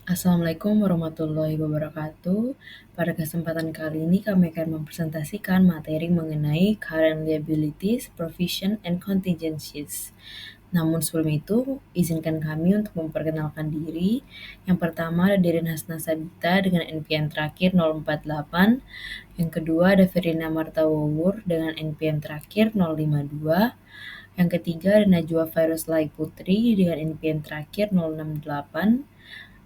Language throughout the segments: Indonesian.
Assalamualaikum warahmatullahi wabarakatuh. Pada kesempatan kali ini kami akan mempresentasikan materi mengenai current liabilities, provision, and contingencies. Namun sebelum itu, izinkan kami untuk memperkenalkan diri. Yang pertama ada Dirin Hasna Sabita dengan NPM terakhir 048. Yang kedua ada Ferina Marta Wawur dengan NPM terakhir 052. Yang ketiga ada Najwa Fairuslai Putri dengan NPM terakhir 068.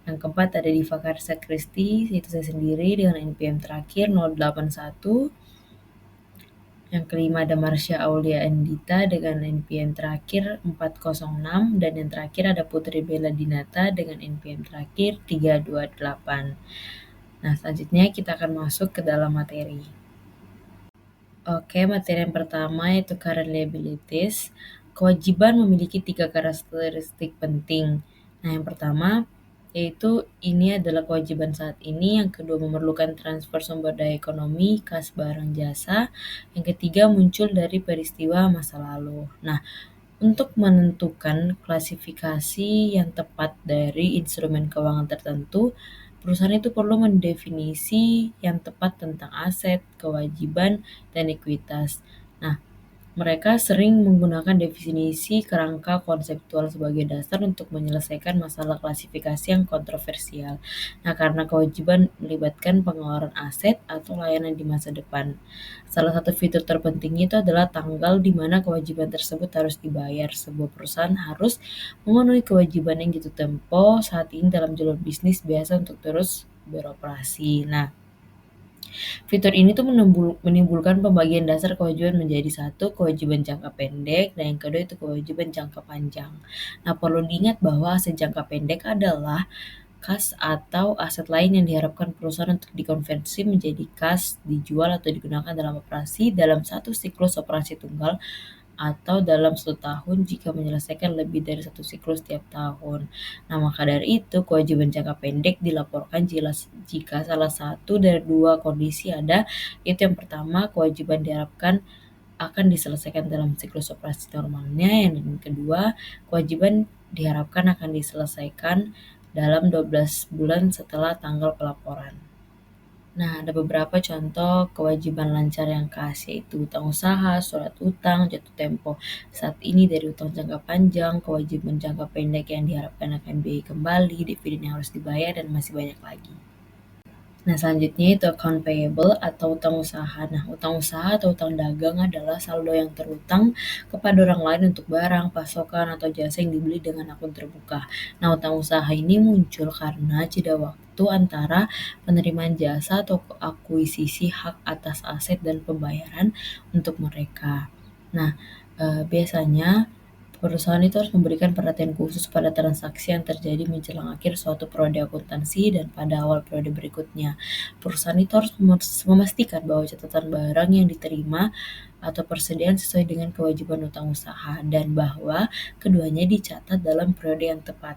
Yang keempat ada Diva Karsa Kristi, yaitu saya sendiri dengan NPM terakhir 081. Yang kelima ada Marsha Aulia Andita dengan NPM terakhir 406. Dan yang terakhir ada Putri Bella Dinata dengan NPM terakhir 328. Nah, selanjutnya kita akan masuk ke dalam materi. Oke, materi yang pertama yaitu current liabilities. Kewajiban memiliki 3 karakteristik penting. Nah, yang pertama yaitu ini adalah kewajiban saat ini, yang kedua memerlukan transfer sumber daya ekonomi, kas barang jasa, yang ketiga muncul dari peristiwa masa lalu. Nah, untuk menentukan klasifikasi yang tepat dari instrumen keuangan tertentu, perusahaan itu perlu mendefinisi yang tepat tentang aset, kewajiban, dan ekuitas. Nah, mereka sering menggunakan definisi kerangka konseptual sebagai dasar untuk menyelesaikan masalah klasifikasi yang kontroversial. Nah, karena kewajiban melibatkan pengeluaran aset atau layanan di masa depan. Salah satu fitur terpentingnya itu adalah tanggal di mana kewajiban tersebut harus dibayar. Sebuah perusahaan harus memenuhi kewajiban yang jatuh tempo saat ini dalam jalur bisnis biasa untuk terus beroperasi. Nah, fitur ini tuh menimbulkan pembagian dasar kewajiban menjadi satu, kewajiban jangka pendek, dan yang kedua itu kewajiban jangka panjang. Nah, perlu diingat bahwa aset jangka pendek adalah kas atau aset lain yang diharapkan perusahaan untuk dikonversi menjadi kas, dijual atau digunakan dalam operasi dalam satu siklus operasi tunggal atau dalam 1 tahun jika menyelesaikan lebih dari 1 siklus tiap tahun. Nah, maka dari itu kewajiban jangka pendek dilaporkan jika salah satu dari 2 kondisi ada, yaitu yang pertama kewajiban diharapkan akan diselesaikan dalam siklus operasi normalnya, yang kedua kewajiban diharapkan akan diselesaikan dalam 12 bulan setelah tanggal pelaporan. Nah, ada beberapa contoh kewajiban lancar yang khas, yaitu utang usaha, surat utang, jatuh tempo saat ini dari utang jangka panjang, kewajiban jangka pendek yang diharapkan akan biaya kembali, dividen yang harus dibayar, dan masih banyak lagi. Nah, selanjutnya itu account payable atau utang usaha. Nah, utang usaha atau utang dagang adalah saldo yang terutang kepada orang lain untuk barang, pasokan, atau jasa yang dibeli dengan akun terbuka. Nah, utang usaha ini muncul karena jeda waktu antara penerimaan jasa atau akuisisi hak atas aset dan pembayaran untuk mereka. Nah, biasanya perusahaan itu harus memberikan perhatian khusus pada transaksi yang terjadi menjelang akhir suatu periode akuntansi dan pada awal periode berikutnya. Perusahaan itu harus memastikan bahwa catatan barang yang diterima atau persediaan sesuai dengan kewajiban utang usaha dan bahwa keduanya dicatat dalam periode yang tepat.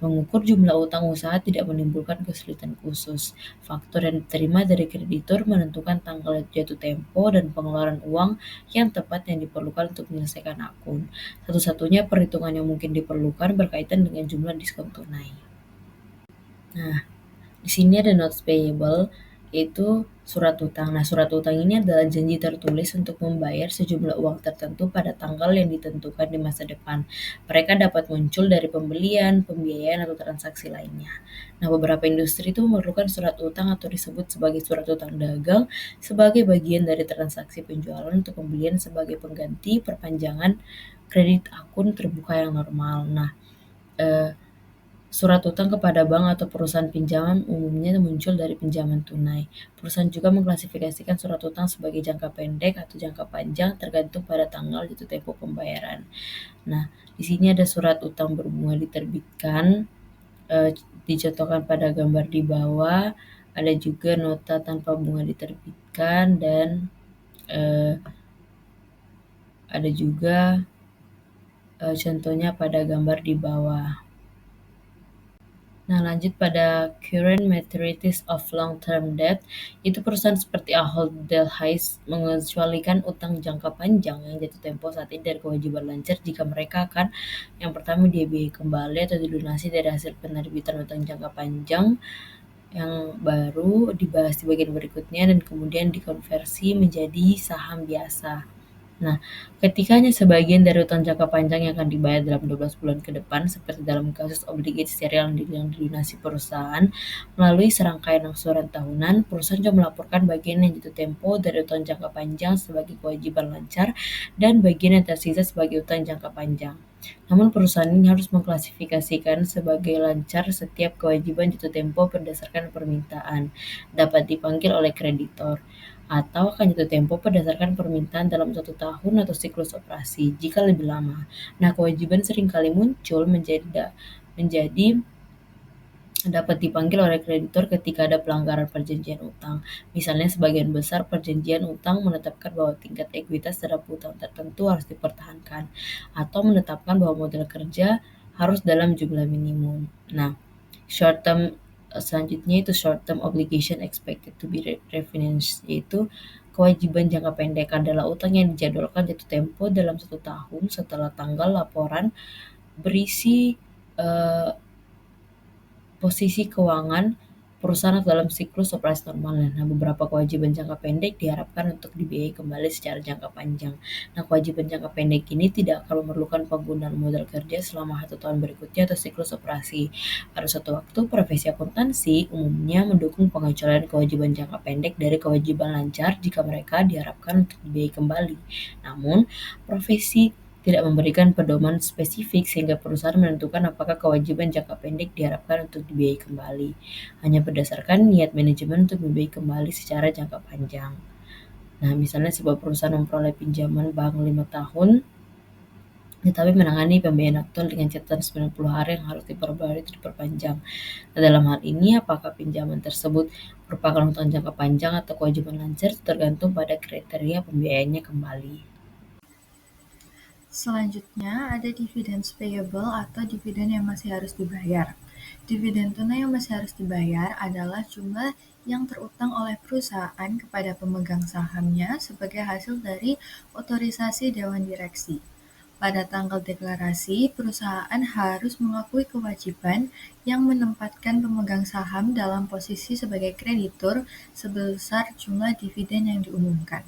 Mengukur jumlah utang usaha tidak menimbulkan kesulitan khusus. Faktur yang diterima dari kreditur menentukan tanggal jatuh tempo dan pengeluaran uang yang tepat yang diperlukan untuk menyelesaikan akun. Satu-satunya perhitungan yang mungkin diperlukan berkaitan dengan jumlah diskon tunai. Nah, di sini ada notes payable, yaitu surat utang. Nah, surat utang ini adalah janji tertulis untuk membayar sejumlah uang tertentu pada tanggal yang ditentukan di masa depan. Mereka dapat muncul dari pembelian, pembiayaan, atau transaksi lainnya. Nah, beberapa industri itu memerlukan surat utang atau disebut sebagai surat utang dagang sebagai bagian dari transaksi penjualan untuk pembelian sebagai pengganti perpanjangan kredit akun terbuka yang normal. Nah, surat utang kepada bank atau perusahaan pinjaman umumnya muncul dari pinjaman tunai. Perusahaan juga mengklasifikasikan surat utang sebagai jangka pendek atau jangka panjang tergantung pada tanggal jatuh tempo pembayaran. Nah, di sini ada surat utang berbunga diterbitkan, dicontohkan pada gambar di bawah. Ada juga nota tanpa bunga diterbitkan dan ada juga contohnya pada gambar di bawah. Nah, lanjut pada current maturities of long-term debt, itu perusahaan seperti Ahold Delhaize mengecualikan utang jangka panjang yang jatuh tempo saat ini dari kewajiban lancar jika mereka akan yang pertama dibiayai kembali atau dilunasi dari hasil penerbitan utang jangka panjang yang baru dibahas di bagian berikutnya dan kemudian dikonversi menjadi saham biasa. Nah, ketika hanya sebagian dari utang jangka panjang yang akan dibayar dalam 12 bulan ke depan, seperti dalam kasus obligasi serial yang dilunasi perusahaan, melalui serangkaian angsuran tahunan, perusahaan juga melaporkan bagian yang jatuh tempo dari utang jangka panjang sebagai kewajiban lancar dan bagian yang tersisa sebagai utang jangka panjang. Namun perusahaan ini harus mengklasifikasikan sebagai lancar setiap kewajiban jatuh tempo berdasarkan permintaan, dapat dipanggil oleh kreditor atau akan jatuh tempo berdasarkan permintaan dalam 1 tahun atau siklus operasi jika lebih lama. Nah, kewajiban seringkali muncul menjadi dapat dipanggil oleh kreditor ketika ada pelanggaran perjanjian utang. Misalnya sebagian besar perjanjian utang menetapkan bahwa tingkat ekuitas terhadap utang tertentu harus dipertahankan atau menetapkan bahwa modal kerja harus dalam jumlah minimum. Nah, short term selanjutnya itu short term obligation expected to be refinanced, yaitu kewajiban jangka pendek adalah utang yang dijadwalkan jatuh tempo dalam 1 tahun setelah tanggal laporan berisi posisi keuangan perusahaan dalam siklus operasi normal. Nah, beberapa kewajiban jangka pendek diharapkan untuk dibiayai kembali secara jangka panjang. Nah, kewajiban jangka pendek ini tidak akan memerlukan penggunaan modal kerja selama 1 tahun berikutnya atau siklus operasi. Pada suatu waktu, profesi akuntansi umumnya mendukung pengecualian kewajiban jangka pendek dari kewajiban lancar jika mereka diharapkan untuk dibiayai kembali. Namun, profesi tidak memberikan pedoman spesifik sehingga perusahaan menentukan apakah kewajiban jangka pendek diharapkan untuk dibiayai kembali, hanya berdasarkan niat manajemen untuk membiayai kembali secara jangka panjang. Nah, misalnya sebuah perusahaan memperoleh pinjaman bank 5 tahun, tetapi menangani pembiayaan aktual dengan catatan 90 hari yang harus diperbarui atau diperpanjang. Nah, dalam hal ini, apakah pinjaman tersebut merupakan utang jangka panjang atau kewajiban lancar tergantung pada kriteria pembiayaannya kembali. Selanjutnya ada dividends payable atau dividen yang masih harus dibayar. Dividen tunai yang masih harus dibayar adalah jumlah yang terutang oleh perusahaan kepada pemegang sahamnya sebagai hasil dari otorisasi Dewan Direksi. Pada tanggal deklarasi, perusahaan harus mengakui kewajiban yang menempatkan pemegang saham dalam posisi sebagai kreditur sebesar jumlah dividen yang diumumkan.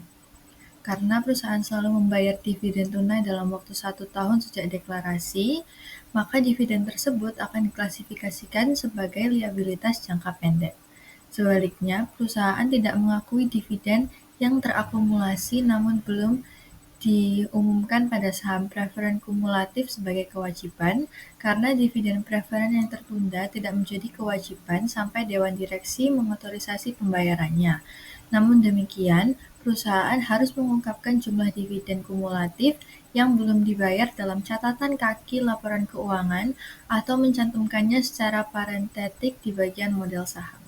Karena perusahaan selalu membayar dividen tunai dalam waktu 1 tahun sejak deklarasi, maka dividen tersebut akan diklasifikasikan sebagai liabilitas jangka pendek. Sebaliknya, perusahaan tidak mengakui dividen yang terakumulasi namun belum diumumkan pada saham preferen kumulatif sebagai kewajiban, karena dividen preferen yang tertunda tidak menjadi kewajiban sampai Dewan Direksi mengotorisasi pembayarannya. Namun demikian, perusahaan harus mengungkapkan jumlah dividen kumulatif yang belum dibayar dalam catatan kaki laporan keuangan atau mencantumkannya secara parentetik di bagian model saham.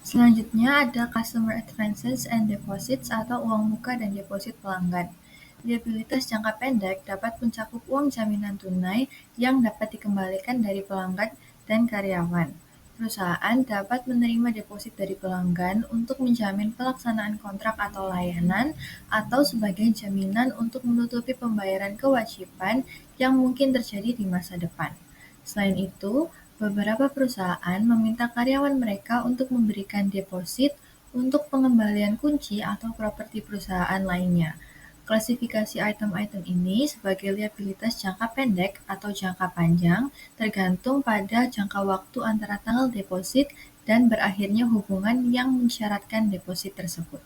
Selanjutnya ada customer advances and deposits atau uang muka dan deposit pelanggan. Liabilitas jangka pendek dapat mencakup uang jaminan tunai yang dapat dikembalikan dari pelanggan dan karyawan. Perusahaan dapat menerima deposit dari pelanggan untuk menjamin pelaksanaan kontrak atau layanan atau sebagai jaminan untuk menutupi pembayaran kewajiban yang mungkin terjadi di masa depan. Selain itu, beberapa perusahaan meminta karyawan mereka untuk memberikan deposit untuk pengembalian kunci atau properti perusahaan lainnya. Klasifikasi item-item ini sebagai liabilitas jangka pendek atau jangka panjang tergantung pada jangka waktu antara tanggal deposit dan berakhirnya hubungan yang mensyaratkan deposit tersebut.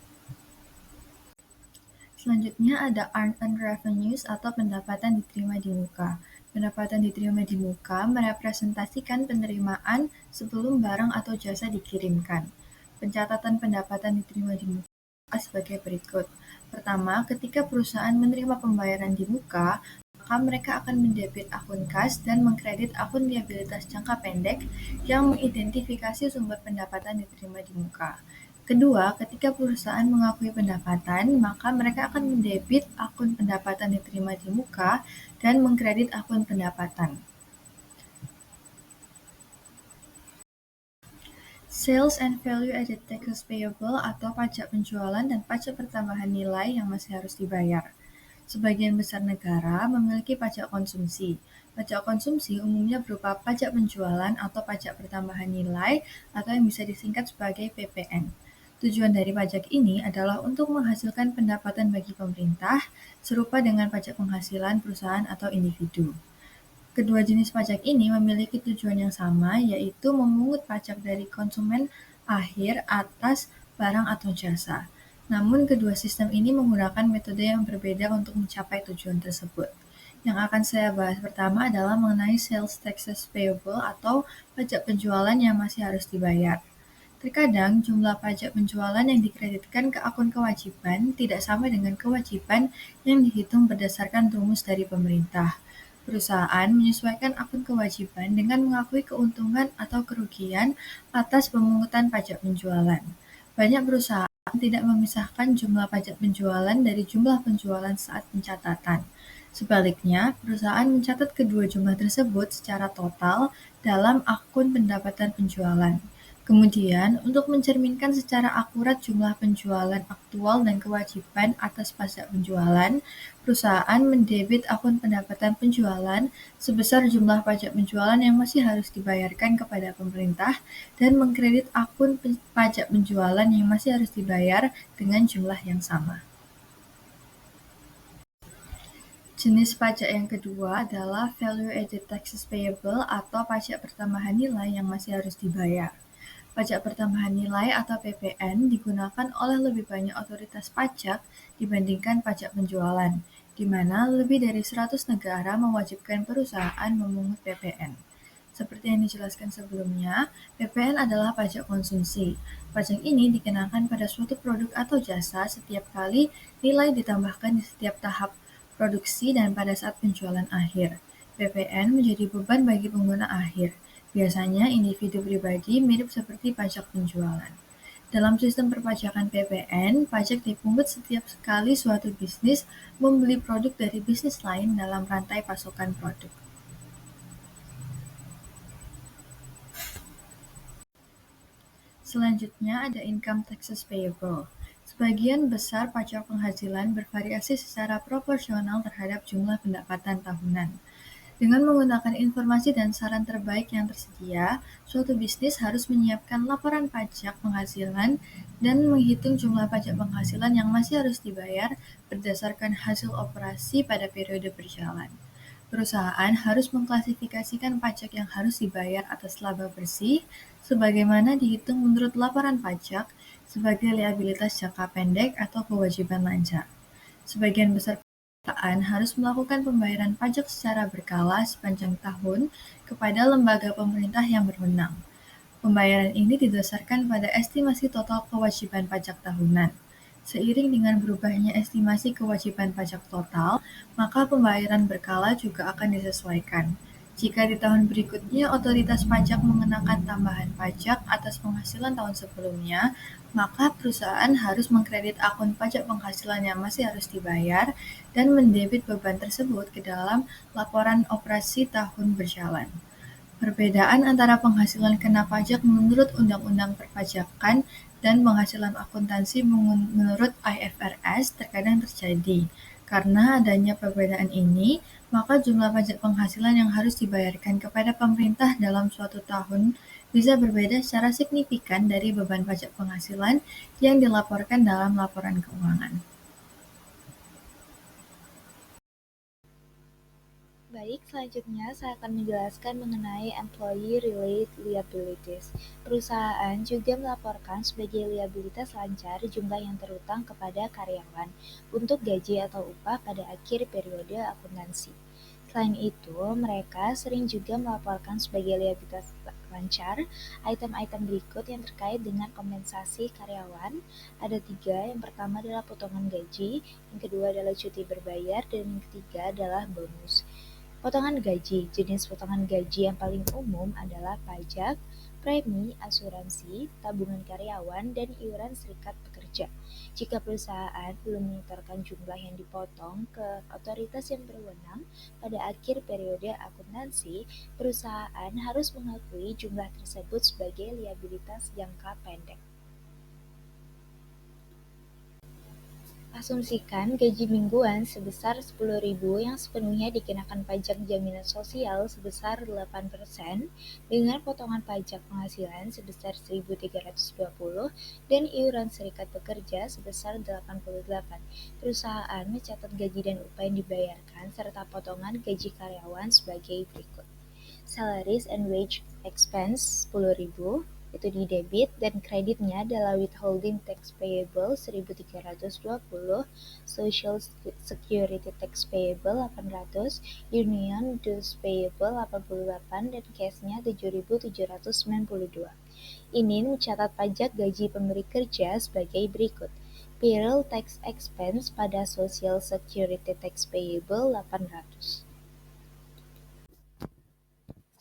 Selanjutnya ada earned revenues atau pendapatan diterima di muka. Pendapatan diterima di muka merepresentasikan penerimaan sebelum barang atau jasa dikirimkan. Pencatatan pendapatan diterima di muka sebagai berikut. Pertama, ketika perusahaan menerima pembayaran di muka, maka mereka akan mendebit akun kas dan mengkredit akun liabilitas jangka pendek yang mengidentifikasi sumber pendapatan diterima di muka. Kedua, ketika perusahaan mengakui pendapatan, maka mereka akan mendebit akun pendapatan diterima di muka dan mengkredit akun pendapatan. Sales and Value Added Taxes Payable atau pajak penjualan dan pajak pertambahan nilai yang masih harus dibayar. Sebagian besar negara memiliki pajak konsumsi. Pajak konsumsi umumnya berupa pajak penjualan atau pajak pertambahan nilai atau yang bisa disingkat sebagai PPN. Tujuan dari pajak ini adalah untuk menghasilkan pendapatan bagi pemerintah, serupa dengan pajak penghasilan perusahaan atau individu. Kedua jenis pajak ini memiliki tujuan yang sama, yaitu memungut pajak dari konsumen akhir atas barang atau jasa. Namun, kedua sistem ini menggunakan metode yang berbeda untuk mencapai tujuan tersebut. Yang akan saya bahas pertama adalah mengenai sales taxes payable atau pajak penjualan yang masih harus dibayar. Terkadang, jumlah pajak penjualan yang dikreditkan ke akun kewajiban tidak sama dengan kewajiban yang dihitung berdasarkan rumus dari pemerintah. Perusahaan menyesuaikan akun kewajiban dengan mengakui keuntungan atau kerugian atas pemungutan pajak penjualan. Banyak perusahaan tidak memisahkan jumlah pajak penjualan dari jumlah penjualan saat pencatatan. Sebaliknya, perusahaan mencatat kedua jumlah tersebut secara total dalam akun pendapatan penjualan. Kemudian, untuk mencerminkan secara akurat jumlah penjualan aktual dan kewajiban atas pajak penjualan, perusahaan mendebit akun pendapatan penjualan sebesar jumlah pajak penjualan yang masih harus dibayarkan kepada pemerintah dan mengkredit akun pajak penjualan yang masih harus dibayar dengan jumlah yang sama. Jenis pajak yang kedua adalah Value Added Taxes Payable atau pajak pertambahan nilai yang masih harus dibayar. Pajak pertambahan nilai atau PPN digunakan oleh lebih banyak otoritas pajak dibandingkan pajak penjualan, di mana lebih dari 100 negara mewajibkan perusahaan memungut PPN. Seperti yang dijelaskan sebelumnya, PPN adalah pajak konsumsi. Pajak ini dikenakan pada suatu produk atau jasa setiap kali nilai ditambahkan di setiap tahap produksi dan pada saat penjualan akhir. PPN menjadi beban bagi pengguna akhir. Biasanya individu pribadi mirip seperti pajak penjualan. Dalam sistem perpajakan PPN, pajak dipungut setiap kali suatu bisnis membeli produk dari bisnis lain dalam rantai pasokan produk. Selanjutnya ada income taxes payable. Sebagian besar pajak penghasilan bervariasi secara proporsional terhadap jumlah pendapatan tahunan. Dengan menggunakan informasi dan saran terbaik yang tersedia, suatu bisnis harus menyiapkan laporan pajak penghasilan dan menghitung jumlah pajak penghasilan yang masih harus dibayar berdasarkan hasil operasi pada periode berjalan. Perusahaan harus mengklasifikasikan pajak yang harus dibayar atas laba bersih sebagaimana dihitung menurut laporan pajak sebagai liabilitas jangka pendek atau kewajiban lancar. Sebagian besar perusahaan harus melakukan pembayaran pajak secara berkala sepanjang tahun kepada lembaga pemerintah yang berwenang. Pembayaran ini didasarkan pada estimasi total kewajiban pajak tahunan. Seiring dengan berubahnya estimasi kewajiban pajak total, maka pembayaran berkala juga akan disesuaikan. Jika di tahun berikutnya otoritas pajak mengenakan tambahan pajak atas penghasilan tahun sebelumnya, maka perusahaan harus mengkredit akun pajak penghasilan yang masih harus dibayar dan mendebit beban tersebut ke dalam laporan operasi tahun berjalan. Perbedaan antara penghasilan kena pajak menurut Undang-Undang Perpajakan dan penghasilan akuntansi menurut IFRS terkadang terjadi. Karena adanya perbedaan ini, maka jumlah pajak penghasilan yang harus dibayarkan kepada pemerintah dalam suatu tahun bisa berbeda secara signifikan dari beban pajak penghasilan yang dilaporkan dalam laporan keuangan. Baik, selanjutnya saya akan menjelaskan mengenai employee-related liabilities. Perusahaan juga melaporkan sebagai liabilitas lancar jumlah yang terutang kepada karyawan untuk gaji atau upah pada akhir periode akuntansi. Selain itu, mereka sering juga melaporkan sebagai liabilitas lancar item-item berikut yang terkait dengan kompensasi karyawan. Ada 3, yang pertama adalah potongan gaji, yang kedua adalah cuti berbayar, dan yang ketiga adalah bonus. Potongan gaji. Jenis potongan gaji yang paling umum adalah pajak, premi, asuransi, tabungan karyawan, dan iuran serikat pekerja. Jika perusahaan belum menyetorkan jumlah yang dipotong ke otoritas yang berwenang pada akhir periode akuntansi, perusahaan harus mengakui jumlah tersebut sebagai liabilitas jangka pendek. Asumsikan gaji mingguan sebesar 10.000 yang sepenuhnya dikenakan pajak jaminan sosial sebesar 8% dengan potongan pajak penghasilan sebesar 1.320 dan iuran serikat pekerja sebesar 88. Perusahaan mencatat gaji dan upah yang dibayarkan serta potongan gaji karyawan sebagai berikut. Salaries and wage expense 10.000 itu di debit dan kreditnya adalah withholding tax payable 1.320, social security tax payable 800, union dues payable 88 dan cashnya 7.792. Ini mencatat pajak gaji pemberi kerja sebagai berikut. Payroll tax expense pada social security tax payable 800.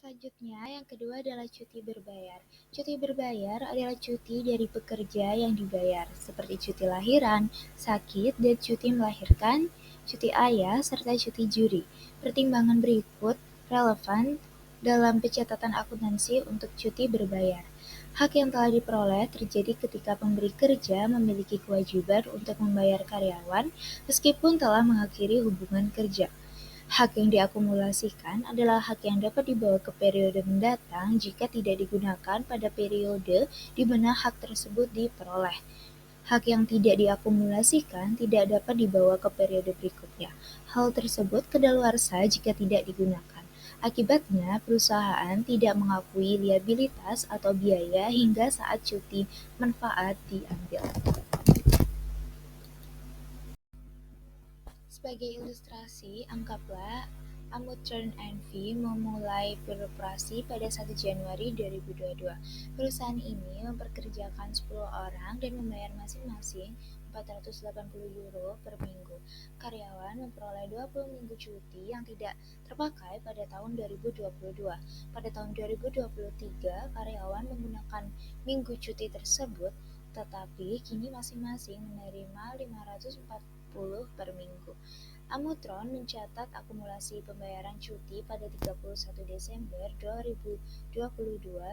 Selanjutnya, yang kedua adalah cuti berbayar. Cuti berbayar adalah cuti dari pekerja yang dibayar, seperti cuti lahiran, sakit, dan cuti melahirkan, cuti ayah, serta cuti juri. Pertimbangan berikut relevan dalam pencatatan akuntansi untuk cuti berbayar. Hak yang telah diperoleh terjadi ketika pemberi kerja memiliki kewajiban untuk membayar karyawan meskipun telah mengakhiri hubungan kerja. Hak yang diakumulasikan adalah hak yang dapat dibawa ke periode mendatang jika tidak digunakan pada periode di mana hak tersebut diperoleh. Hak yang tidak diakumulasikan tidak dapat dibawa ke periode berikutnya. Hal tersebut kedaluarsa jika tidak digunakan. Akibatnya, perusahaan tidak mengakui liabilitas atau biaya hingga saat cuti manfaat diambil. Sebagai ilustrasi, anggaplah Amuturn NV memulai beroperasi pada 1 Januari 2022. Perusahaan ini memperkerjakan 10 orang dan membayar masing-masing 480 euro per minggu. Karyawan memperoleh 20 minggu cuti yang tidak terpakai pada tahun 2022. Pada tahun 2023, karyawan menggunakan minggu cuti tersebut, tetapi kini masing-masing menerima 540 per minggu. Amutron mencatat akumulasi pembayaran cuti pada 31 Desember 2022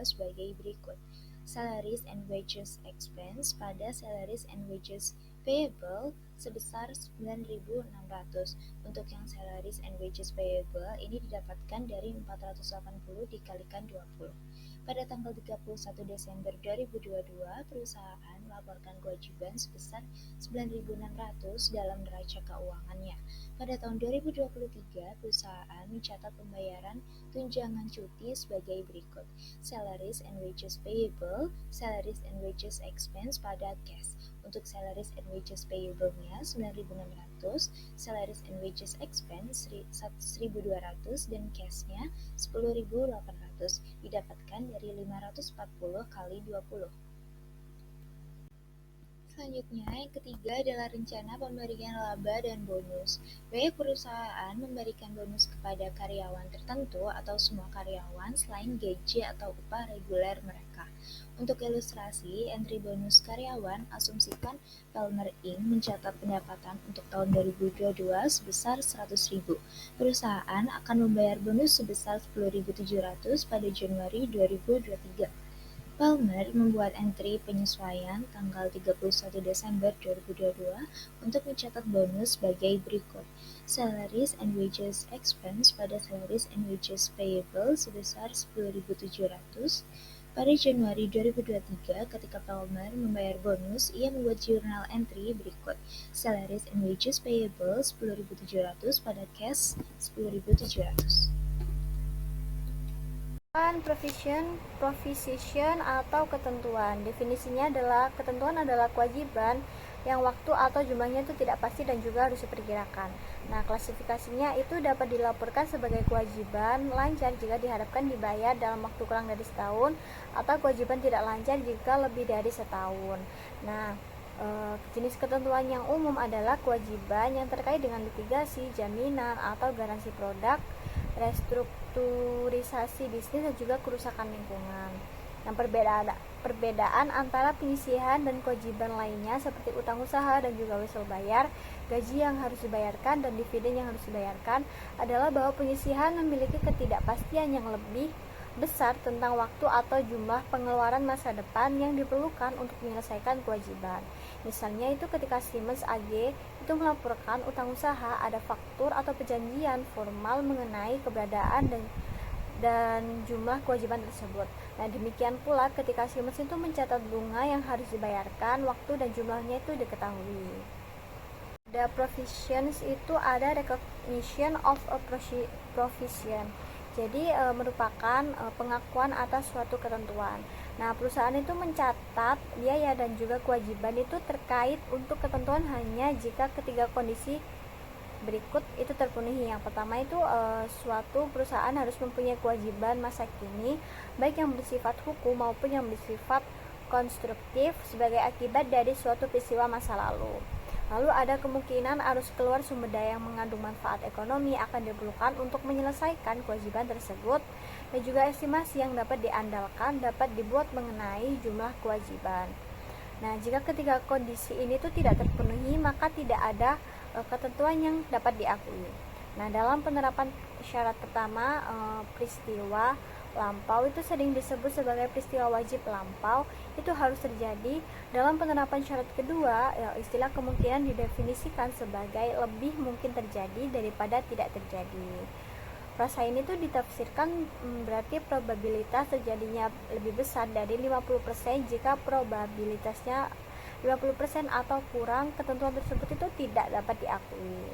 sebagai berikut. Salaries and wages expense pada salaries and wages payable sebesar 9.600. Untuk yang salaries and wages payable ini didapatkan dari 480 dikalikan 20. Pada tanggal 31 Desember 2022, perusahaan melaporkan kewajiban sebesar 9.600 dalam neraca keuangannya. Pada tahun 2023, perusahaan mencatat pembayaran tunjangan cuti sebagai berikut. Salaries and wages payable, salaries and wages expense pada cash. Untuk salaries and wages payable-nya 9.600, salaries and wages expense 1.200 dan cash-nya 10.800 didapatkan dari 540 kali 20. Selanjutnya, yang ketiga adalah rencana pemberian laba dan bonus. Banyak perusahaan memberikan bonus kepada karyawan tertentu atau semua karyawan selain gaji atau upah reguler mereka. Untuk ilustrasi, entry bonus karyawan, asumsikan Palmer Inc. mencatat pendapatan untuk tahun 2022 sebesar 100.000. Perusahaan akan membayar bonus sebesar 10.700 pada Januari 2023. Palmer membuat entry penyesuaian tanggal 31 Desember 2022 untuk mencatat bonus sebagai berikut. Salaries and wages expense pada salaries and wages payable sebesar 10.700. Pada Januari 2023, ketika Palmer membayar bonus, ia membuat jurnal entry berikut. Salaries and wages payable 10.700 pada cash 10.700. Provision atau ketentuan. Definisinya adalah ketentuan adalah kewajiban yang waktu atau jumlahnya itu tidak pasti dan juga harus diperkirakan. Nah, klasifikasinya itu dapat dilaporkan sebagai kewajiban lancar jika diharapkan dibayar dalam waktu kurang dari setahun atau kewajiban tidak lancar jika lebih dari setahun. Nah, jenis ketentuan yang umum adalah kewajiban yang terkait dengan litigasi, jaminan atau garansi produk, restrukturisasi bisnis dan juga kerusakan lingkungan. Nah, perbedaan antara penyisihan dan kewajiban lainnya seperti utang usaha dan juga wesel bayar, gaji yang harus dibayarkan, dan dividen yang harus dibayarkan adalah bahwa penyisihan memiliki ketidakpastian yang lebih besar tentang waktu atau jumlah pengeluaran masa depan yang diperlukan untuk menyelesaikan kewajiban. Misalnya itu ketika Siemens AG itu melaporkan utang usaha, ada faktur atau perjanjian formal mengenai keberadaan dan jumlah kewajiban tersebut. Nah, demikian pula ketika Siemens itu mencatat bunga yang harus dibayarkan, waktu dan jumlahnya itu diketahui. Ada provisions itu ada recognition of a provision. Jadi merupakan pengakuan atas suatu ketentuan. Nah, perusahaan itu mencatat biaya dan juga kewajiban itu terkait untuk ketentuan hanya jika ketiga kondisi berikut itu terpenuhi. Yang pertama itu suatu perusahaan harus mempunyai kewajiban masa kini, baik yang bersifat hukum maupun yang bersifat konstruktif sebagai akibat dari suatu peristiwa masa lalu. Lalu ada kemungkinan arus keluar sumber daya yang mengandung manfaat ekonomi akan diperlukan untuk menyelesaikan kewajiban tersebut, dan juga estimasi yang dapat diandalkan dapat dibuat mengenai jumlah kewajiban. Nah, jika ketiga kondisi ini tuh tidak terpenuhi, maka tidak ada ketentuan yang dapat diakui. Nah, dalam penerapan syarat pertama, peristiwa lampau itu sering disebut sebagai peristiwa wajib lampau, itu harus terjadi. Dalam penerapan syarat kedua, istilah kemungkinan didefinisikan sebagai lebih mungkin terjadi daripada tidak terjadi. Frasa ini tuh ditafsirkan berarti probabilitas terjadinya lebih besar dari 50% jika probabilitasnya 50% atau kurang, ketentuan tersebut itu tidak dapat diakui.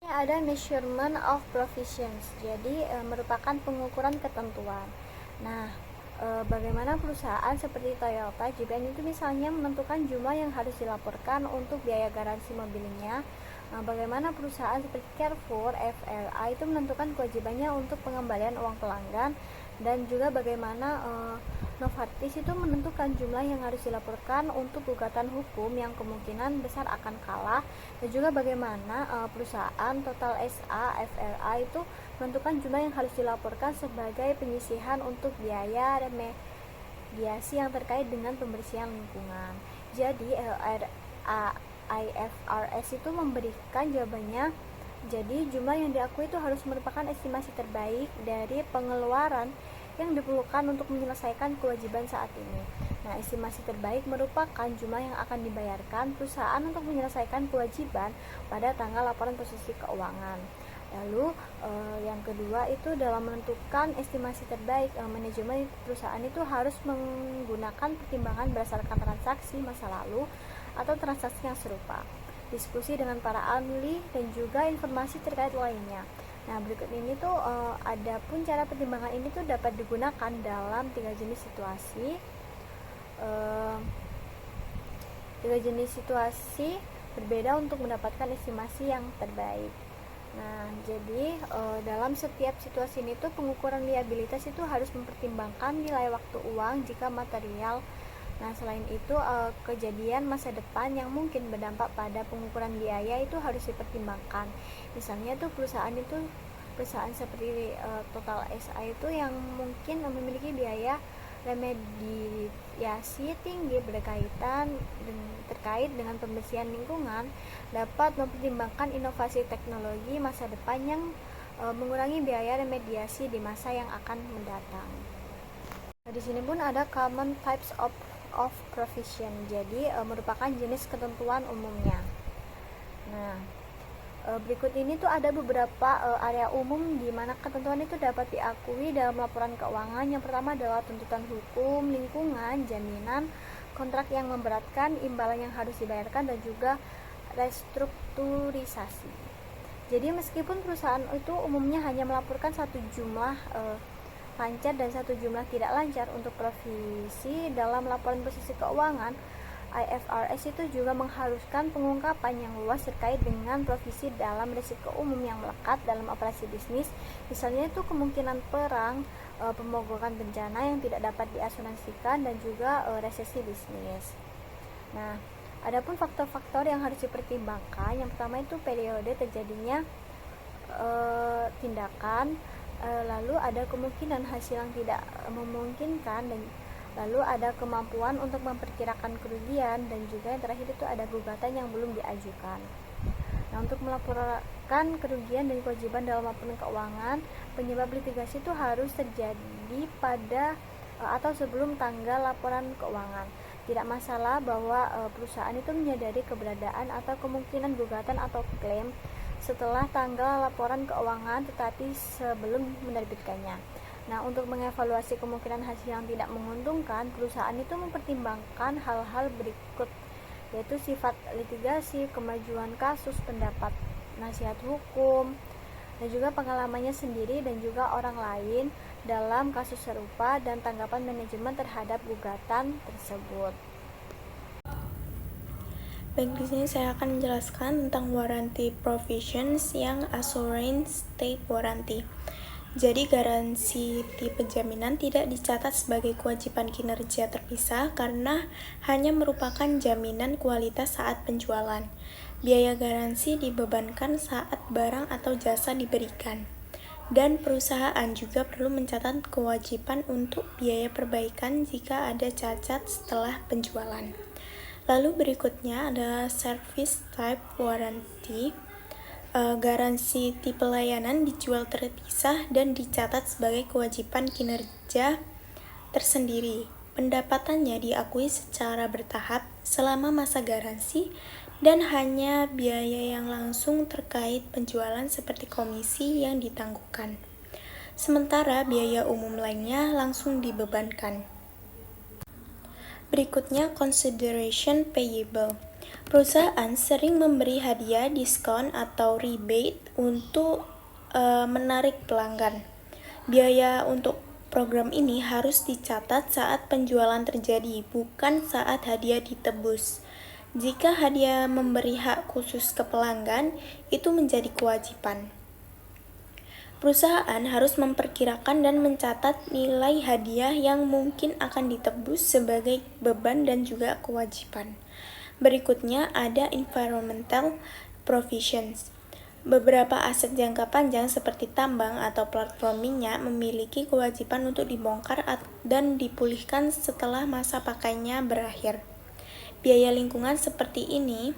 Ada measurement of provisions, jadi merupakan pengukuran ketentuan. Nah, bagaimana perusahaan seperti Toyota Japan itu misalnya menentukan jumlah yang harus dilaporkan untuk biaya garansi mobilnya. Nah, bagaimana perusahaan seperti Carrefour, FLA itu menentukan kewajibannya untuk pengembalian uang pelanggan, dan juga bagaimana Novartis itu menentukan jumlah yang harus dilaporkan untuk gugatan hukum yang kemungkinan besar akan kalah, dan juga bagaimana perusahaan Total SA, FLA itu menentukan jumlah yang harus dilaporkan sebagai penyisihan untuk biaya remediasi yang terkait dengan pembersihan lingkungan. Jadi IFRS itu memberikan jawabannya. Jadi jumlah yang diakui itu harus merupakan estimasi terbaik dari pengeluaran yang diperlukan untuk menyelesaikan kewajiban saat ini. Nah, estimasi terbaik merupakan jumlah yang akan dibayarkan perusahaan untuk menyelesaikan kewajiban pada tanggal laporan posisi keuangan. Lalu yang kedua itu dalam menentukan estimasi terbaik, manajemen perusahaan itu harus menggunakan pertimbangan berdasarkan transaksi masa lalu atau transaksi yang serupa, diskusi dengan para ahli, dan juga informasi terkait lainnya. Nah, berikut ini tuh ada pun cara pertimbangan ini tuh dapat digunakan dalam tiga jenis situasi. Tiga jenis situasi berbeda untuk mendapatkan estimasi yang terbaik. Nah, jadi dalam setiap situasi ini tuh pengukuran liabilitas itu harus mempertimbangkan nilai waktu uang jika material. Nah, selain itu kejadian masa depan yang mungkin berdampak pada pengukuran biaya itu harus dipertimbangkan. Misalnya tuh perusahaan seperti Total SA itu yang mungkin memiliki biaya remediasi tinggi terkait dengan pembersihan lingkungan, dapat mempertimbangkan inovasi teknologi masa depan yang mengurangi biaya remediasi di masa yang akan mendatang. Nah, di sini pun ada common types of provision, jadi merupakan jenis ketentuan umumnya. Nah, berikut ini tuh ada beberapa area umum di mana ketentuan itu dapat diakui dalam laporan keuangan. Yang pertama adalah tuntutan hukum, lingkungan, jaminan, kontrak yang memberatkan, imbalan yang harus dibayarkan, dan juga restrukturisasi. Jadi meskipun perusahaan itu umumnya hanya melaporkan satu jumlah lancar dan satu jumlah tidak lancar untuk provisi dalam laporan posisi keuangan, IFRS itu juga mengharuskan pengungkapan yang luas terkait dengan provisi dalam risiko umum yang melekat dalam operasi bisnis. Misalnya itu kemungkinan perang, pemogokan bencana yang tidak dapat diasuransikan, dan juga resesi bisnis. Nah, adapun faktor-faktor yang harus dipertimbangkan, yang pertama itu periode terjadinya tindakan, lalu ada kemungkinan hasil yang tidak memungkinkan, dan lalu ada kemampuan untuk memperkirakan kerugian, dan juga yang terakhir itu ada gugatan yang belum diajukan. Nah, untuk melaporkan kerugian dan kewajiban dalam laporan keuangan, penyebab litigasi itu harus terjadi pada atau sebelum tanggal laporan keuangan. Tidak masalah bahwa perusahaan itu menyadari keberadaan atau kemungkinan gugatan atau klaim setelah tanggal laporan keuangan, tetapi sebelum menerbitkannya. Nah, untuk mengevaluasi kemungkinan hasil yang tidak menguntungkan, perusahaan itu mempertimbangkan hal-hal berikut, yaitu sifat litigasi, kemajuan kasus, pendapat nasihat hukum, dan juga pengalamannya sendiri dan juga orang lain dalam kasus serupa, dan tanggapan manajemen terhadap gugatan tersebut. Baik, di sini saya akan menjelaskan tentang warranty provisions yang assurance type warranty. Jadi garansi tipe jaminan tidak dicatat sebagai kewajiban kinerja terpisah karena hanya merupakan jaminan kualitas saat penjualan. Biaya garansi dibebankan saat barang atau jasa diberikan. Dan perusahaan juga perlu mencatat kewajiban untuk biaya perbaikan jika ada cacat setelah penjualan. Lalu berikutnya ada service type warranty. Garansi tipe layanan dijual terpisah dan dicatat sebagai kewajiban kinerja tersendiri. Pendapatannya diakui secara bertahap selama masa garansi dan hanya biaya yang langsung terkait penjualan seperti komisi yang ditangguhkan. Sementara biaya umum lainnya langsung dibebankan. Berikutnya consideration payable. Perusahaan sering memberi hadiah, diskon, atau rebate untuk menarik pelanggan. Biaya untuk program ini harus dicatat saat penjualan terjadi, bukan saat hadiah ditebus. Jika hadiah memberi hak khusus ke pelanggan, itu menjadi kewajiban. Perusahaan harus memperkirakan dan mencatat nilai hadiah yang mungkin akan ditebus sebagai beban dan juga kewajiban. Berikutnya ada environmental provisions. Beberapa aset jangka panjang seperti tambang atau platform minyak memiliki kewajiban untuk dibongkar dan dipulihkan setelah masa pakainya berakhir. Biaya lingkungan seperti ini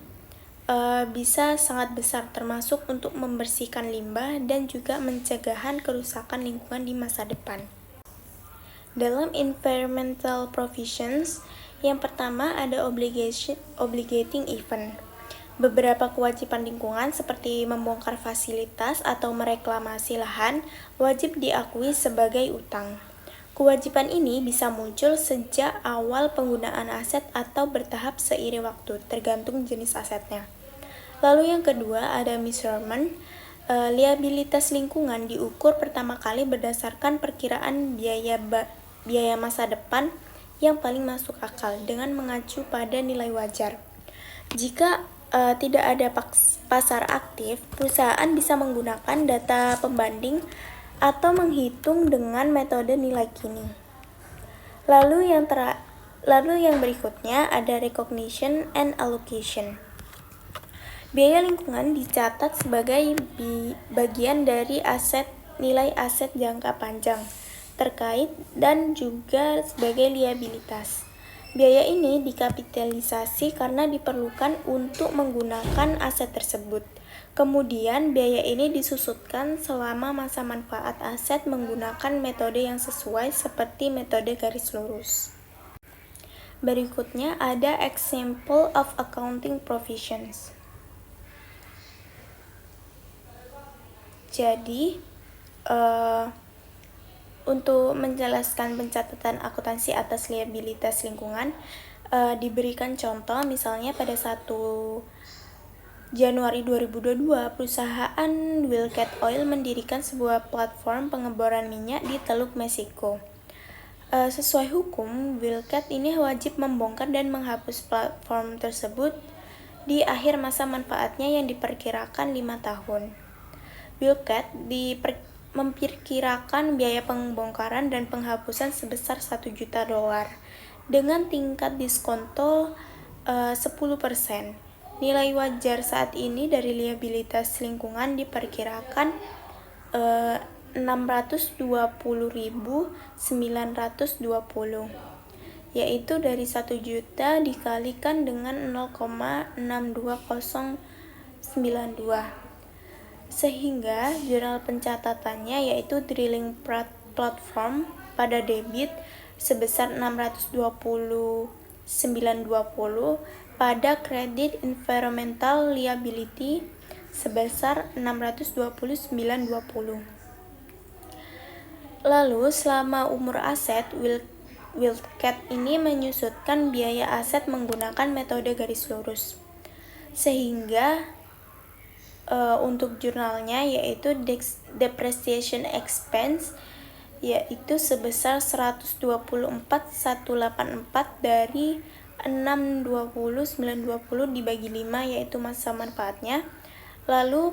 bisa sangat besar, termasuk untuk membersihkan limbah dan juga pencegahan kerusakan lingkungan di masa depan. Dalam environmental provisions, yang pertama ada obligating event. Beberapa kewajiban lingkungan seperti membongkar fasilitas atau mereklamasi lahan wajib diakui sebagai utang. Kewajiban ini bisa muncul sejak awal penggunaan aset atau bertahap seiring waktu, tergantung jenis asetnya. Lalu yang kedua ada measurement. Liabilitas lingkungan diukur pertama kali berdasarkan perkiraan biaya masa depan yang paling masuk akal dengan mengacu pada nilai wajar. Jika tidak ada pasar aktif, perusahaan bisa menggunakan data pembanding atau menghitung dengan metode nilai kini. Lalu yang berikutnya ada recognition and allocation. Biaya lingkungan dicatat sebagai bagian dari nilai aset jangka panjang terkait dan juga sebagai liabilitas. Biaya ini dikapitalisasi karena diperlukan untuk menggunakan aset tersebut. Kemudian biaya ini disusutkan selama masa manfaat aset menggunakan metode yang sesuai seperti metode garis lurus. Berikutnya ada example of accounting provisions. Jadi, untuk menjelaskan pencatatan akuntansi atas liabilitas lingkungan, diberikan contoh misalnya pada 1 Januari 2022, perusahaan Wildcat Oil mendirikan sebuah platform pengeboran minyak di Teluk Meksiko. Sesuai hukum, Wildcat ini wajib membongkar dan menghapus platform tersebut di akhir masa manfaatnya yang diperkirakan 5 tahun. Wildcat memperkirakan biaya pembongkaran dan penghapusan sebesar $1 juta dengan tingkat diskonto 10%. Nilai wajar saat ini dari liabilitas lingkungan diperkirakan 620.920, yaitu dari 1 juta dikalikan dengan 0,62092. Sehingga jurnal pencatatannya yaitu drilling platform pada debit sebesar 620.920, pada kredit environmental liability sebesar 620.920. Lalu selama umur aset, Wildcat ini menyusutkan biaya aset menggunakan metode garis lurus. Sehingga untuk jurnalnya yaitu depreciation expense yaitu sebesar 124.184 dari 620.920 dibagi 5 yaitu masa manfaatnya. Lalu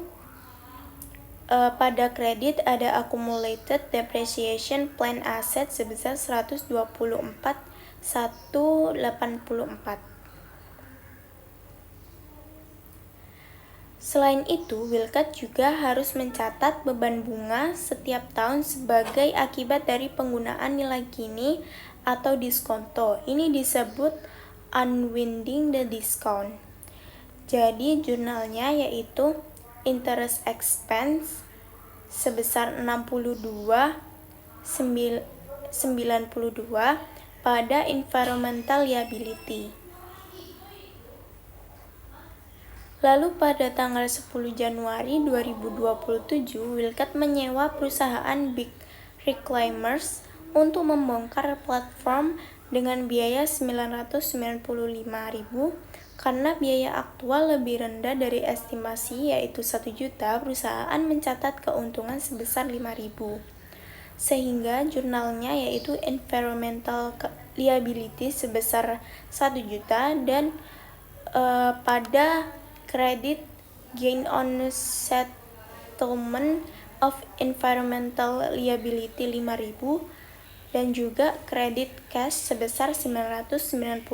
pada kredit ada accumulated depreciation plan asset sebesar 124.184. Selain itu, Wildcat juga harus mencatat beban bunga setiap tahun sebagai akibat dari penggunaan nilai kini atau diskonto. Ini disebut unwinding the discount. Jadi jurnalnya yaitu interest expense sebesar 62.92 pada environmental liability. Lalu pada tanggal 10 Januari 2027, Wildcat menyewa perusahaan Big Reclaimers untuk membongkar platform dengan biaya 995.000. Karena biaya aktual lebih rendah dari estimasi yaitu 1 juta, perusahaan mencatat keuntungan sebesar 5.000. Sehingga jurnalnya yaitu environmental liability sebesar 1 juta dan pada credit gain on settlement of environmental liability 5.000 dan juga credit cash sebesar 995.000.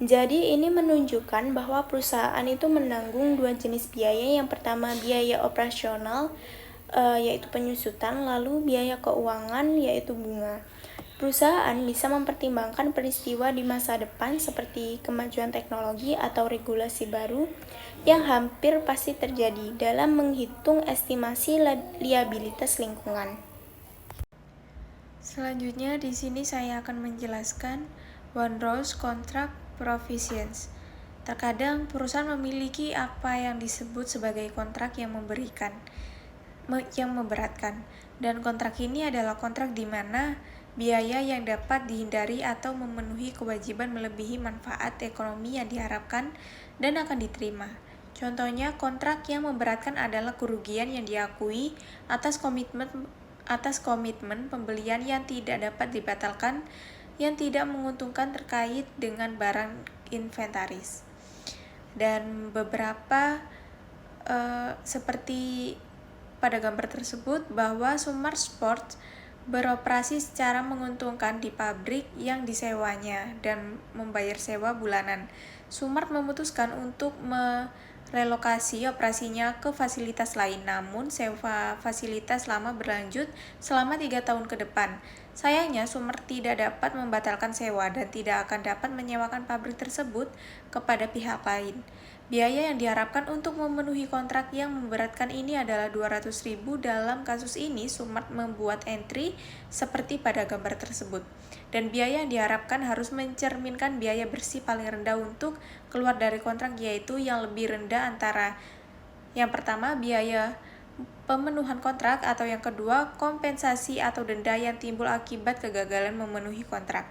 Jadi ini menunjukkan bahwa perusahaan itu menanggung dua jenis biaya. Yang pertama biaya operasional yaitu penyusutan, lalu biaya keuangan yaitu bunga. Perusahaan bisa mempertimbangkan peristiwa di masa depan seperti kemajuan teknologi atau regulasi baru yang hampir pasti terjadi dalam menghitung estimasi liabilitas lingkungan. Selanjutnya di sini saya akan menjelaskan One Rose Contract Provisions. Terkadang perusahaan memiliki apa yang disebut sebagai kontrak yang memberatkan, dan kontrak ini adalah kontrak di mana biaya yang dapat dihindari atau memenuhi kewajiban melebihi manfaat ekonomi yang diharapkan dan akan diterima. Contohnya, kontrak yang memberatkan adalah kerugian yang diakui atas komitmen pembelian yang tidak dapat dibatalkan, yang tidak menguntungkan terkait dengan barang inventaris. Dan beberapa seperti pada gambar tersebut bahwa Sumart Sports beroperasi secara menguntungkan di pabrik yang disewanya dan membayar sewa bulanan. Sumart memutuskan untuk relokasi operasinya ke fasilitas lain, namun sewa fasilitas lama berlanjut selama 3 tahun ke depan. Sayangnya, Sumart tidak dapat membatalkan sewa dan tidak akan dapat menyewakan pabrik tersebut kepada pihak lain. Biaya yang diharapkan untuk memenuhi kontrak yang memberatkan ini adalah 200.000. Dalam kasus ini, Sumart membuat entry seperti pada gambar tersebut. Dan biaya yang diharapkan harus mencerminkan biaya bersih paling rendah untuk keluar dari kontrak, yaitu yang lebih rendah antara yang pertama biaya pemenuhan kontrak atau yang kedua kompensasi atau denda yang timbul akibat kegagalan memenuhi kontrak.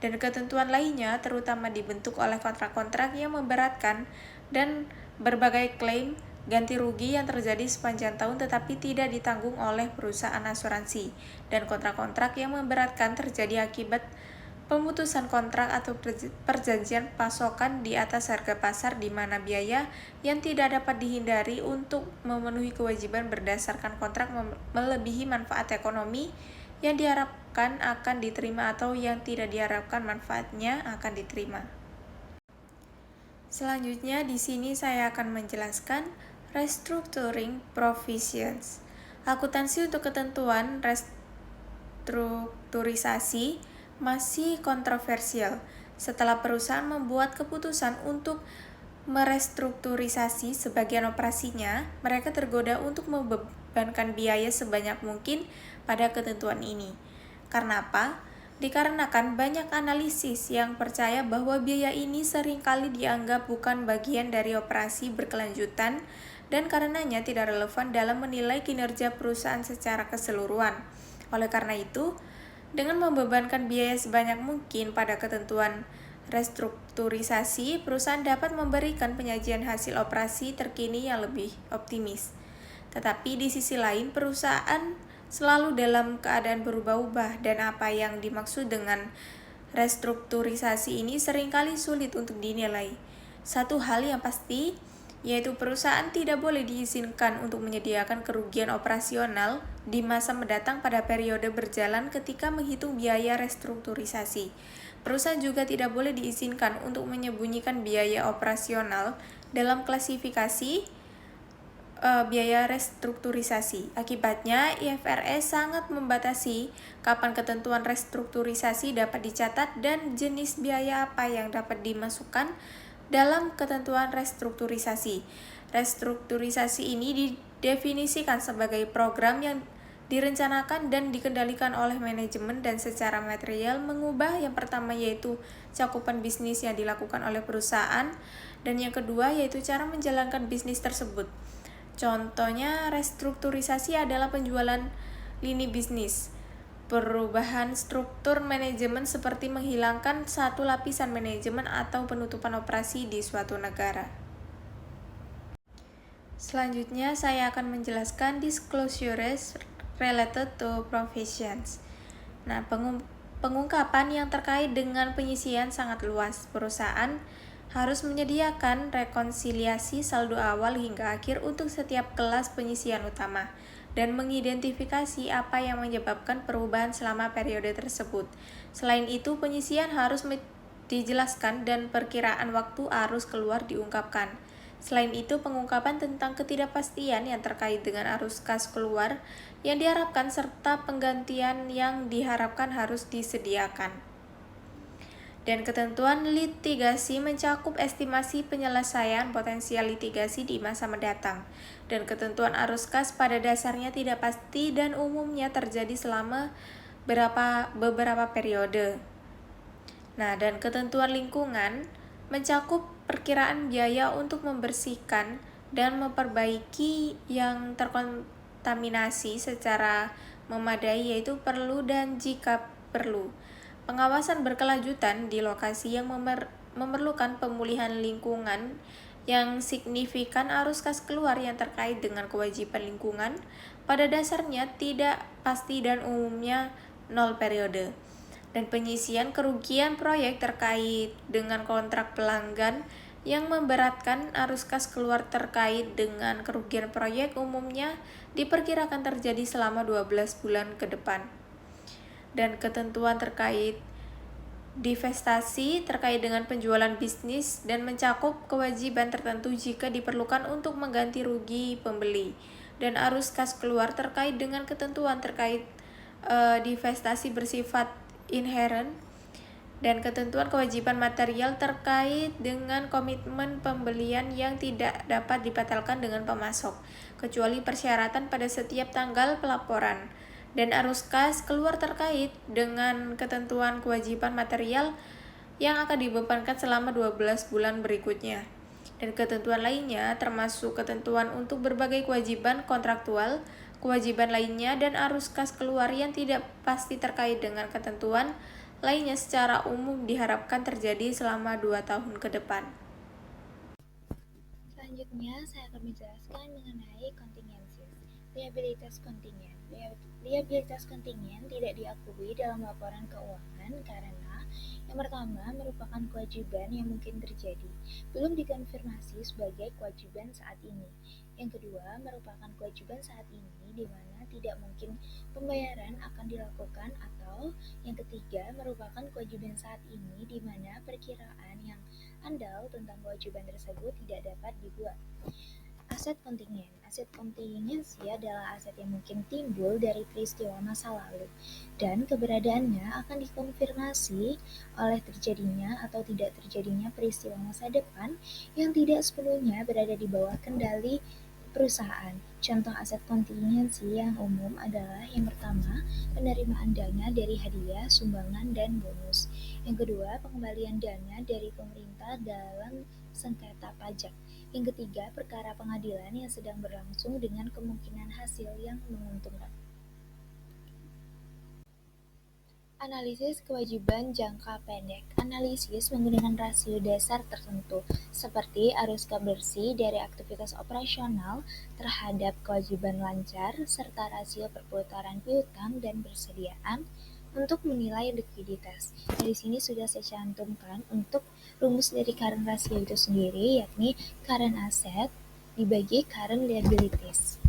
Dan ketentuan lainnya terutama dibentuk oleh kontrak-kontrak yang memberatkan dan berbagai klaim ganti rugi yang terjadi sepanjang tahun tetapi tidak ditanggung oleh perusahaan asuransi, dan kontrak-kontrak yang memberatkan terjadi akibat pemutusan kontrak atau perjanjian pasokan di atas harga pasar di mana biaya yang tidak dapat dihindari untuk memenuhi kewajiban berdasarkan kontrak melebihi manfaat ekonomi yang diharapkan akan diterima atau yang tidak diharapkan manfaatnya akan diterima. Selanjutnya di sini saya akan menjelaskan restructuring provisions. Akuntansi untuk ketentuan restrukturisasi masih kontroversial. Setelah perusahaan membuat keputusan untuk merestrukturisasi sebagian operasinya, mereka tergoda untuk membebankan biaya sebanyak mungkin pada ketentuan ini. Karena apa? Dikarenakan banyak analisis yang percaya bahwa biaya ini seringkali dianggap bukan bagian dari operasi berkelanjutan dan karenanya tidak relevan dalam menilai kinerja perusahaan secara keseluruhan. Oleh karena itu, dengan membebankan biaya sebanyak mungkin pada ketentuan restrukturisasi, perusahaan dapat memberikan penyajian hasil operasi terkini yang lebih optimis. Tetapi di sisi lain, perusahaan selalu dalam keadaan berubah-ubah dan apa yang dimaksud dengan restrukturisasi ini seringkali sulit untuk dinilai. Satu hal yang pasti, yaitu perusahaan tidak boleh diizinkan untuk menyediakan kerugian operasional di masa mendatang pada periode berjalan ketika menghitung biaya restrukturisasi. Perusahaan juga tidak boleh diizinkan untuk menyembunyikan biaya operasional dalam klasifikasi biaya restrukturisasi. Akibatnya, IFRS sangat membatasi kapan ketentuan restrukturisasi dapat dicatat dan jenis biaya apa yang dapat dimasukkan dalam ketentuan restrukturisasi. Restrukturisasi ini didefinisikan sebagai program yang direncanakan dan dikendalikan oleh manajemen dan secara material mengubah yang pertama yaitu cakupan bisnis yang dilakukan oleh perusahaan dan yang kedua yaitu cara menjalankan bisnis tersebut. Contohnya restrukturisasi adalah penjualan lini bisnis, perubahan struktur manajemen seperti menghilangkan satu lapisan manajemen atau penutupan operasi di suatu negara. Selanjutnya, saya akan menjelaskan disclosures related to provisions. Nah, pengungkapan yang terkait dengan penyisian sangat luas. Perusahaan harus menyediakan rekonsiliasi saldo awal hingga akhir untuk setiap kelas penyisian utama dan mengidentifikasi apa yang menyebabkan perubahan selama periode tersebut. Selain itu, penyisian harus dijelaskan dan perkiraan waktu arus keluar diungkapkan. Selain itu, pengungkapan tentang ketidakpastian yang terkait dengan arus kas keluar yang diharapkan serta penggantian yang diharapkan harus disediakan. Dan ketentuan litigasi mencakup estimasi penyelesaian potensial litigasi di masa mendatang. Dan ketentuan arus kas pada dasarnya tidak pasti dan umumnya terjadi selama beberapa periode. Nah, dan ketentuan lingkungan mencakup perkiraan biaya untuk membersihkan dan memperbaiki yang terkontaminasi secara memadai yaitu perlu dan jika perlu. Pengawasan berkelanjutan di lokasi yang memerlukan pemulihan lingkungan yang signifikan arus kas keluar yang terkait dengan kewajiban lingkungan pada dasarnya tidak pasti dan umumnya 0 periode. Dan penyisian kerugian proyek terkait dengan kontrak pelanggan yang memberatkan arus kas keluar terkait dengan kerugian proyek umumnya diperkirakan terjadi selama 12 bulan ke depan. Dan ketentuan terkait divestasi terkait dengan penjualan bisnis dan mencakup kewajiban tertentu jika diperlukan untuk mengganti rugi pembeli. Dan arus kas keluar terkait dengan ketentuan terkait divestasi bersifat inherent dan ketentuan kewajiban material terkait dengan komitmen pembelian yang tidak dapat dibatalkan dengan pemasok, kecuali persyaratan pada setiap tanggal pelaporan, dan arus kas keluar terkait dengan ketentuan kewajiban material yang akan dibebankan selama 12 bulan berikutnya. Dan ketentuan lainnya termasuk ketentuan untuk berbagai kewajiban kontraktual, kewajiban lainnya, dan arus kas keluar yang tidak pasti terkait dengan ketentuan lainnya secara umum diharapkan terjadi selama 2 tahun ke depan. Selanjutnya, saya akan menjelaskan mengenai contingencies. Liabilitas kontingen. Liabilitas kontingen tidak diakui dalam laporan keuangan karena yang pertama merupakan kewajiban yang mungkin terjadi, belum dikonfirmasi sebagai kewajiban saat ini. Yang kedua, merupakan kewajiban saat ini di mana tidak mungkin pembayaran akan dilakukan, atau yang ketiga, merupakan kewajiban saat ini di mana perkiraan yang andal tentang kewajiban tersebut tidak dapat dibuat. Aset kontingen. Aset kontingensi adalah aset yang mungkin timbul dari peristiwa masa lalu, dan keberadaannya akan dikonfirmasi oleh terjadinya atau tidak terjadinya peristiwa masa depan yang tidak sepenuhnya berada di bawah kendali perusahaan. Contoh aset kontingensi yang umum adalah yang pertama, penerimaan dana dari hadiah, sumbangan, dan bonus. Yang kedua, pengembalian dana dari pemerintah dalam sengketa pajak. Yang ketiga, perkara pengadilan yang sedang berlangsung dengan kemungkinan hasil yang menguntungkan. Analisis kewajiban jangka pendek. Analisis menggunakan rasio dasar tertentu, seperti arus bersih dari aktivitas operasional terhadap kewajiban lancar, serta rasio perputaran piutang dan persediaan untuk menilai likuiditas. Di sini sudah saya cantumkan untuk rumus dari current ratio itu sendiri, yakni current asset dibagi current liabilities.